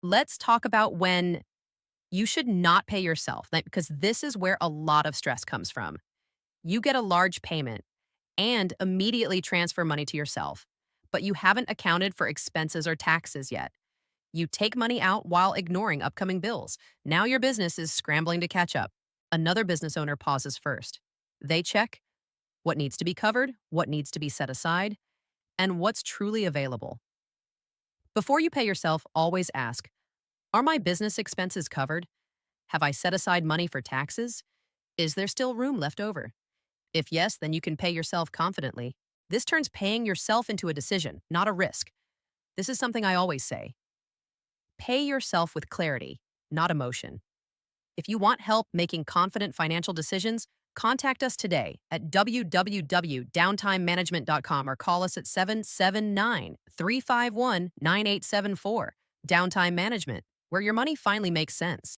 Let's talk about when you should not pay yourself, because this is where a lot of stress comes from. You get a large payment and immediately transfer money to yourself, but you haven't accounted for expenses or taxes yet. You take money out while ignoring upcoming bills. Now your business is scrambling to catch up. Another business owner pauses first. They check what needs to be covered, what needs to be set aside, and what's truly available. Before you pay yourself, always ask, are my business expenses covered? Have I set aside money for taxes? Is there still room left over? If yes, then you can pay yourself confidently. This turns paying yourself into a decision, not a risk. This is something I always say. Pay yourself with clarity, not emotion. If you want help making confident financial decisions, contact us today at www.downtimemanagement.com or call us at 779 351 9874. Downtime Management, where your money finally makes sense.